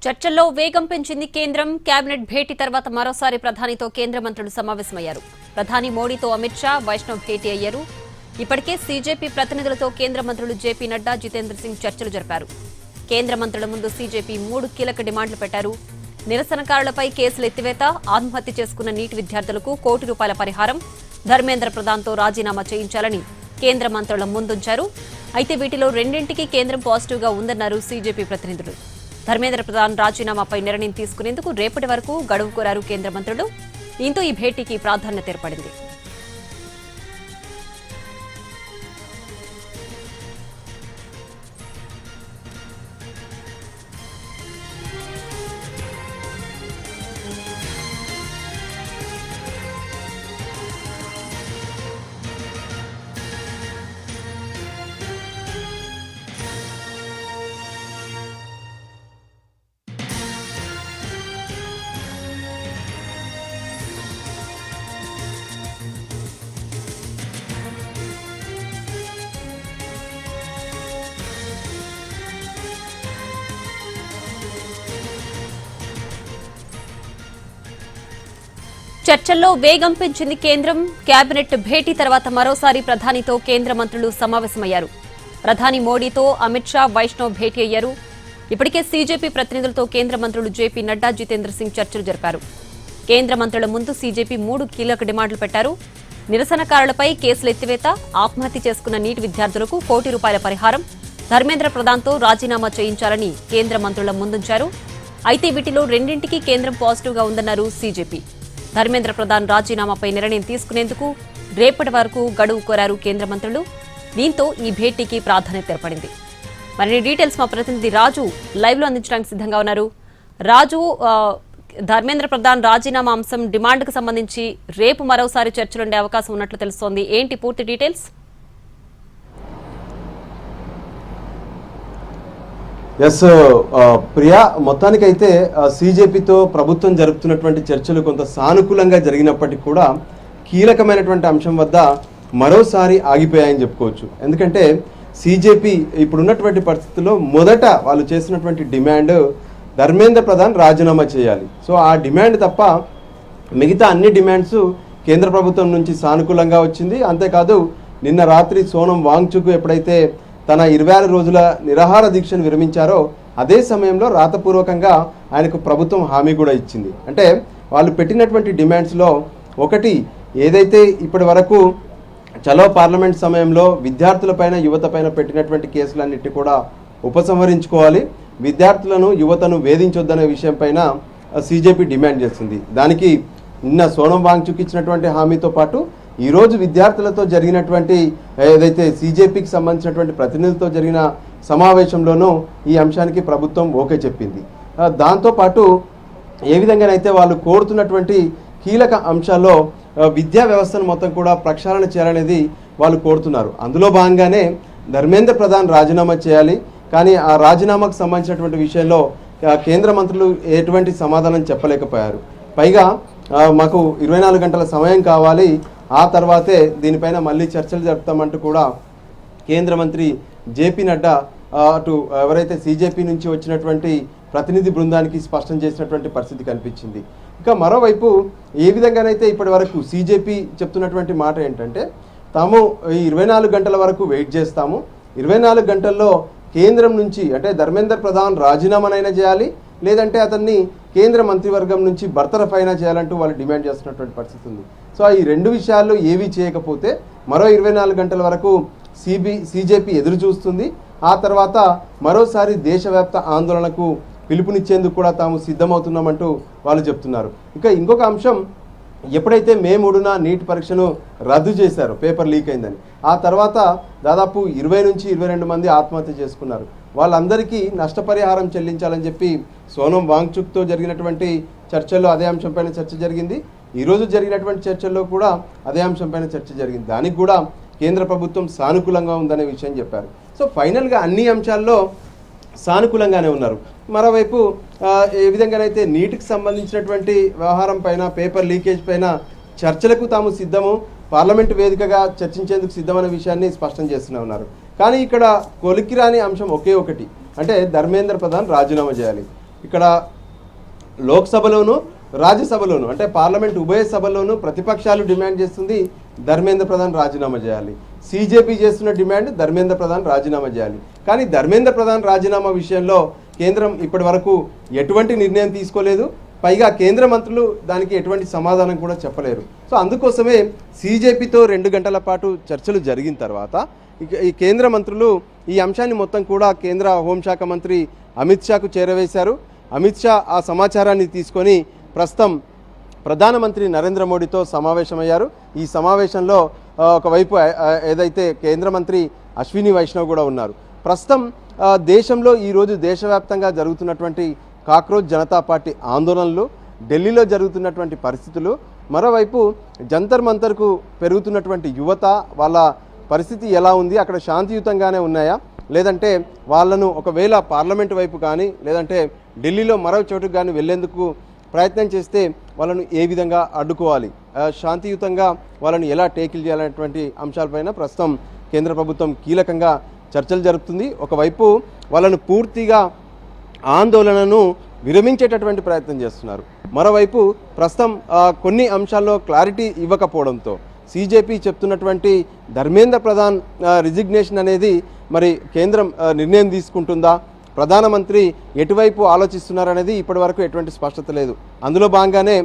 చర్చల్లో వేగం పెంచింది కేంద్రం. కేబినెట్ భేటీ తర్వాత మరోసారి ప్రధానితో కేంద్ర మంత్రులు సమావేశమయ్యారు. ప్రధాని మోడీతో అమిత్ షా, వైష్ణవ్ భేటీ అయ్యారు. ఇప్పటికే సీజేపీ ప్రతినిధులతో కేంద్ర మంత్రులు జేపీ నడ్డా, జితేంద్ర సింగ్ చర్చలు జరిపారు. కేంద్ర మంత్రుల ముందు సీజేపీ 3 కీలక డిమాండ్లు పెట్టారు. నిరసనకారులపై కేసులు ఎత్తివేత, ఆత్మహత్య చేసుకున్న నీట్ విద్యార్థులకు ₹1 కోటి పరిహారం, ధర్మేంద్ర ప్రధాన్తో రాజీనామా చేయించాలని కేంద్ర మంత్రుల ముందుంచారు. అయితే వీటిలో రెండింటికి కేంద్రం పాజిటివ్గా ఉందన్నారు సీజేపీ ప్రతినిధులు. ధర్మేంద్ర ప్రధాన్ రాజీనామాపై నిర్ణయం తీసుకునేందుకు రేపటి వరకు గడువు కోరారు కేంద్ర మంత్రులు. దీంతో ఈ భేటీకి ప్రాధాన్యత ఏర్పడింది. చర్చల్లో వేగం పెంచింది కేంద్రం. కేబినెట్ భేటీ తర్వాత మరోసారి ప్రధానితో కేంద్ర మంత్రులు సమావేశమయ్యారు. ప్రధాని మోడీతో అమిత్ షా, వైష్ణవ్ భేటీ అయ్యారు. ఇప్పటికే సీజేపీ ప్రతినిధులతో కేంద్ర మంత్రులు జేపీ నడ్డా, జితేంద్ర సింగ్ చర్చలు జరిపారు. కేంద్ర మంత్రుల ముందు సీజేపీ 3 కీలక డిమాండ్లు పెట్టారు. నిరసనకారులపై కేసులు ఎత్తివేత, ఆత్మహత్య చేసుకున్న నీట్ విద్యార్థులకు ₹1 కోటి పరిహారం, ధర్మేంద్ర ప్రధాన్తో రాజీనామా చేయించాలని కేంద్ర మంత్రుల ముందుంచారు. అయితే వీటిలో రెండింటికి కేంద్రం పాజిటివ్గా ఉందన్నారు సీజేపీ. ధర్మేంద్ర ప్రధాన్ రాజీనామాపై నిర్ణయం తీసుకునేందుకు రేపటి వరకు గడువు కోరారు కేంద్ర మంత్రులు. దీంతో ఈ భేటీకి ప్రాధాన్యత ఏర్పడింది. మరిన్ని డీటెయిల్స్ మా ప్రతినిధి రాజు లైవ్ లో అందించడానికి సిద్ధంగా ఉన్నారు. రాజు, ధర్మేంద్ర ప్రధాన్ రాజీనామా అంశం డిమాండ్కు సంబంధించి రేపు మరోసారి చర్చలుండే అవకాశం ఉన్నట్లు తెలుస్తోంది. ఏంటి పూర్తి డీటెయిల్స్? ఎస్ ప్రియా, మొత్తానికైతే సీజేపీతో ప్రభుత్వం జరుపుతున్నటువంటి చర్చలు కొంత సానుకూలంగా జరిగినప్పటికీ కూడా కీలకమైనటువంటి అంశం వద్ద మరోసారి ఆగిపోయాయని చెప్పుకోవచ్చు. ఎందుకంటే సీజేపీ ఇప్పుడున్నటువంటి పరిస్థితుల్లో మొదట వాళ్ళు చేసినటువంటి డిమాండ్ ధర్మేంద్ర ప్రధాన్ రాజీనామా చేయాలి. సో ఆ డిమాండ్ తప్ప మిగతా అన్ని డిమాండ్స్ కేంద్ర ప్రభుత్వం నుంచి సానుకూలంగా వచ్చింది. అంతేకాదు నిన్న రాత్రి సోనం వాంగ్చుక్ ఎప్పుడైతే తన 26 రోజుల నిరాహార దీక్షను విరమించారో అదే సమయంలో రాతపూర్వకంగా ఆయనకు ప్రభుత్వం హామీ కూడా ఇచ్చింది. అంటే వాళ్ళు పెట్టినటువంటి డిమాండ్స్లో ఒకటి, ఏదైతే ఇప్పటి వరకు చలో పార్లమెంట్ సమయంలో విద్యార్థులపైన, యువతపైన పెట్టినటువంటి కేసులన్నిటి కూడా ఉపసంహరించుకోవాలి, విద్యార్థులను, యువతను వేధించొద్దనే విషయం పైన సీజేపీ డిమాండ్ చేస్తుంది. దానికి నిన్న సోనం వాంగ్చుక్ ఇచ్చినటువంటి హామీతో పాటు ఈరోజు విద్యార్థులతో జరిగినటువంటి ఏదైతే సీజేపీకి సంబంధించినటువంటి ప్రతినిధులతో జరిగిన సమావేశంలోనూ ఈ అంశానికి ప్రభుత్వం ఓకే చెప్పింది. దాంతోపాటు ఏ విధంగానైతే వాళ్ళు కోరుతున్నటువంటి కీలక అంశాల్లో విద్యా వ్యవస్థను మొత్తం కూడా ప్రక్షాళన చేయాలనేది వాళ్ళు కోరుతున్నారు. అందులో భాగంగానే ధర్మేంద్ర ప్రధాన్ రాజీనామా చేయాలి. కానీ ఆ రాజీనామాకు సంబంధించినటువంటి విషయంలో కేంద్ర మంత్రులు ఎటువంటి సమాధానం చెప్పలేకపోయారు. పైగా మాకు 24 గంటల సమయం కావాలి, ఆ తర్వాతే దీనిపైన మళ్ళీ చర్చలు జరుపుతామంటూ కూడా కేంద్ర మంత్రి జేపీ నడ్డా అటు ఎవరైతే సీజేపీ నుంచి వచ్చినటువంటి ప్రతినిధి బృందానికి స్పష్టం చేసినటువంటి పరిస్థితి కనిపించింది. ఇక మరోవైపు ఏ విధంగానైతే ఇప్పటి వరకు సీజేపీ చెప్తున్నటువంటి మాట ఏంటంటే, తాము ఈ 24 గంటల వరకు వెయిట్ చేస్తాము, 24 గంటల్లో కేంద్రం నుంచి అంటే ధర్మేంద్ర ప్రధాన్ రాజీనామానైనా చేయాలి, లేదంటే అతన్ని కేంద్ర మంత్రివర్గం నుంచి బర్తరఫ్ అయినా చేయాలంటూ వాళ్ళు డిమాండ్ చేస్తున్నటువంటి పరిస్థితి ఉంది. సో ఈ 2 విషయాల్లో ఏవి చేయకపోతే మరో 24 గంటల వరకు సీజేపీ ఎదురు చూస్తుంది. ఆ తర్వాత మరోసారి దేశవ్యాప్త ఆందోళనకు పిలుపునిచ్చేందుకు కూడా తాము సిద్ధమవుతున్నామంటూ వాళ్ళు చెప్తున్నారు. ఇక ఇంకొక అంశం, ఎప్పుడైతే మే 3న నీట్ పరీక్షను రద్దు చేశారో, పేపర్ లీక్ అయిందని, ఆ తర్వాత దాదాపు 20 నుంచి 22 మంది ఆత్మహత్య చేసుకున్నారు. వాళ్ళందరికీ నష్టపరిహారం చెల్లించాలని చెప్పి సోనం వాంగ్చుక్తో జరిగినటువంటి చర్చల్లో అదే అంశంపైన చర్చ జరిగింది. ఈరోజు జరిగినటువంటి చర్చల్లో కూడా అదే అంశంపైన చర్చ జరిగింది. దానికి కూడా కేంద్ర ప్రభుత్వం సానుకూలంగా ఉందనే విషయం చెప్పారు. సో ఫైనల్గా అన్ని అంశాల్లో సానుకూలంగానే ఉన్నారు. మరోవైపు ఏ విధంగానైతే నీటికి సంబంధించినటువంటి వ్యవహారం పైన, పేపర్ లీకేజ్ పైన చర్చలకు తాము సిద్ధము, పార్లమెంటు వేదికగా చర్చించేందుకు సిద్ధమనే విషయాన్ని స్పష్టం చేస్తూనే ఉన్నారు. కానీ ఇక్కడ కొలికిరాని అంశం ఒకే ఒకటి, అంటే ధర్మేంద్ర ప్రధాన్ రాజీనామా చేయాలి. ఇక్కడ లోక్సభలోను రాజ్యసభలోను అంటే పార్లమెంట్ ఉభయ సభల్లోనూ ప్రతిపక్షాలు డిమాండ్ చేస్తుంది ధర్మేంద్ర ప్రధాన్ రాజీనామా చేయాలి. సీజేపీ చేస్తున్న డిమాండ్ ధర్మేంద్ర ప్రధాన్ రాజీనామా చేయాలి. కానీ ధర్మేంద్ర ప్రధాన్ రాజీనామా విషయంలో కేంద్రం ఇప్పటి వరకు ఎటువంటి నిర్ణయం తీసుకోలేదు. పైగా కేంద్ర మంత్రులు దానికి ఎటువంటి సమాధానం కూడా చెప్పలేరు. సో అందుకోసమే సీజేపీతో 2 గంటల పాటు చర్చలు జరిగిన తర్వాత ఈ కేంద్ర మంత్రులు ఈ అంశాన్ని మొత్తం కూడా కేంద్ర హోంశాఖ మంత్రి అమిత్ షాకు చేరవేశారు. అమిత్ షా ఆ సమాచారాన్ని తీసుకొని ప్రస్తుతం ప్రధానమంత్రి నరేంద్ర మోడీతో సమావేశమయ్యారు. ఈ సమావేశంలో ఒకవైపు ఏదైతే కేంద్ర మంత్రి అశ్విని వైష్ణవ్ కూడా ఉన్నారు. ప్రస్తుతం దేశంలో ఈరోజు దేశవ్యాప్తంగా జరుగుతున్నటువంటి కాక్రోచ్ జనతా పార్టీ ఆందోళనలు, ఢిల్లీలో జరుగుతున్నటువంటి పరిస్థితులు, మరోవైపు జంతర్ మంతర్కు పెరుగుతున్నటువంటి యువత, వాళ్ళ పరిస్థితి ఎలా ఉంది, అక్కడ శాంతియుతంగానే ఉన్నాయా, లేదంటే వాళ్ళను ఒకవేళ పార్లమెంటు వైపు కానీ లేదంటే ఢిల్లీలో మరో చోటుకు కానీ వెళ్లేందుకు ప్రయత్నం చేస్తే వాళ్ళను ఏ విధంగా అడ్డుకోవాలి, శాంతియుతంగా వాళ్ళని ఎలా టేకిల్ చేయాలనేటువంటి అంశాలపైన ప్రస్తుతం కేంద్ర ప్రభుత్వం కీలకంగా చర్చలు జరుపుతుంది. ఒకవైపు వాళ్ళను పూర్తిగా ఆందోళనను విరమించేటటువంటి ప్రయత్నం చేస్తున్నారు. మరోవైపు ప్రస్తుతం కొన్ని అంశాల్లో క్లారిటీ ఇవ్వకపోవడంతో సీజేపీ చెప్తున్నటువంటి ధర్మేంద్ర ప్రధాన్ రిజిగ్నేషన్ అనేది మరి కేంద్రం నిర్ణయం తీసుకుంటుందా, ప్రధానమంత్రి ఎటువైపు ఆలోచిస్తున్నారనేది ఇప్పటివరకు ఎటువంటి స్పష్టత లేదు. అందులో భాగంగానే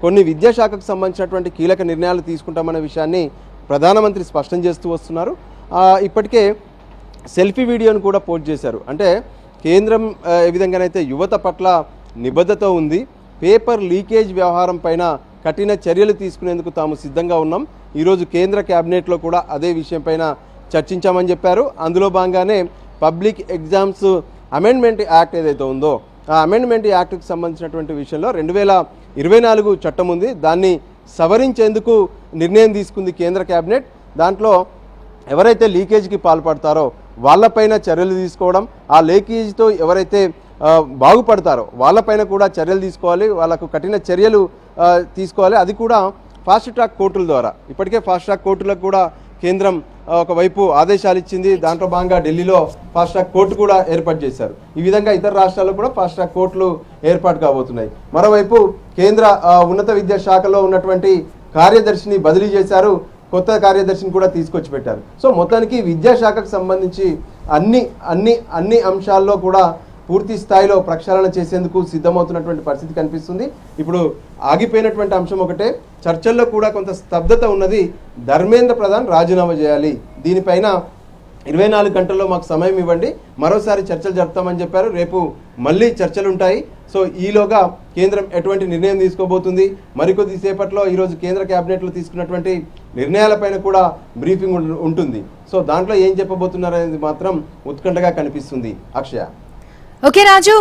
కొన్ని విద్యాశాఖకు సంబంధించినటువంటి కీలక నిర్ణయాలు తీసుకుంటామనే విషయాన్ని ప్రధానమంత్రి స్పష్టం చేస్తూ వస్తున్నారు. ఇప్పటికే సెల్ఫీ వీడియోను కూడా పోస్ట్ చేశారు. అంటే కేంద్రం ఏ విధంగానైతే యువత పట్ల నిబద్ధత ఉంది, పేపర్ లీకేజ్ వ్యవహారం పైన కఠిన చర్యలు తీసుకునేందుకు తాము సిద్ధంగా ఉన్నాం, ఈరోజు కేంద్ర క్యాబినెట్లో కూడా అదే విషయం పైన చర్చించామని చెప్పారు. అందులో భాగంగానే పబ్లిక్ ఎగ్జామ్స్ అమెండ్మెంట్ యాక్ట్ ఏదైతే ఉందో ఆ అమెండ్మెంట్ యాక్ట్కి సంబంధించినటువంటి విషయంలో 2024 చట్టం ఉంది, దాన్ని సవరించేందుకు నిర్ణయం తీసుకుంది కేంద్ర క్యాబినెట్. దాంట్లో ఎవరైతే లీకేజ్కి పాల్పడతారో వాళ్ళపైన చర్యలు తీసుకోవడం, ఆ లీకేజ్తో ఎవరైతే బాగుపడతారో వాళ్ళపైన కూడా చర్యలు తీసుకోవాలి, వాళ్ళకు కఠిన చర్యలు తీసుకోవాలి. అది కూడా ఫాస్ట్ ట్రాక్ కోర్టుల ద్వారా. ఇప్పటికే ఫాస్ట్ ట్రాక్ కోర్టులకు కూడా కేంద్రం ఒకవైపు ఆదేశాలు ఇచ్చింది. దాంట్లో భాగంగా ఢిల్లీలో ఫాస్ట్ ట్రాక్ కోర్టు కూడా ఏర్పాటు చేశారు. ఈ విధంగా ఇతర రాష్ట్రాల్లో కూడా ఫాస్ట్ ట్రాక్ కోర్టులు ఏర్పాటు కాబోతున్నాయి. మరోవైపు కేంద్ర ఉన్నత విద్యా శాఖలో ఉన్నటువంటి కార్యదర్శిని బదిలీ చేశారు, కొత్త కార్యదర్శిని కూడా తీసుకొచ్చి పెట్టారు. సో మొత్తానికి విద్యాశాఖకు సంబంధించి అన్ని అంశాల్లో కూడా పూర్తి స్థాయిలో ప్రక్షాళన చేసేందుకు సిద్ధమవుతున్నటువంటి పరిస్థితి కనిపిస్తుంది. ఇప్పుడు ఆగిపోయినటువంటి అంశం ఒకటే, చర్చల్లో కూడా కొంత స్తబ్దత ఉన్నది. ధర్మేంద్ర ప్రధాన్ రాజీనామా చేయాలి, దీనిపైన 24 గంటల్లో మాకు సమయం ఇవ్వండి, మరోసారి చర్చలు జరుపుతామని చెప్పారు. రేపు మళ్ళీ చర్చలు ఉంటాయి. సో ఈలోగా కేంద్రం ఎటువంటి నిర్ణయం తీసుకోబోతుంది, మరికొద్ది సేపట్లో ఈరోజు కేంద్ర క్యాబినెట్లో తీసుకున్నటువంటి నిర్ణయాలపైన కూడా బ్రీఫింగ్ ఉంటుంది. సో దాంట్లో ఏం చెప్పబోతున్నారనేది మాత్రం ఉత్కంఠగా కనిపిస్తుంది. అక్షయ. ఓకే రాజు.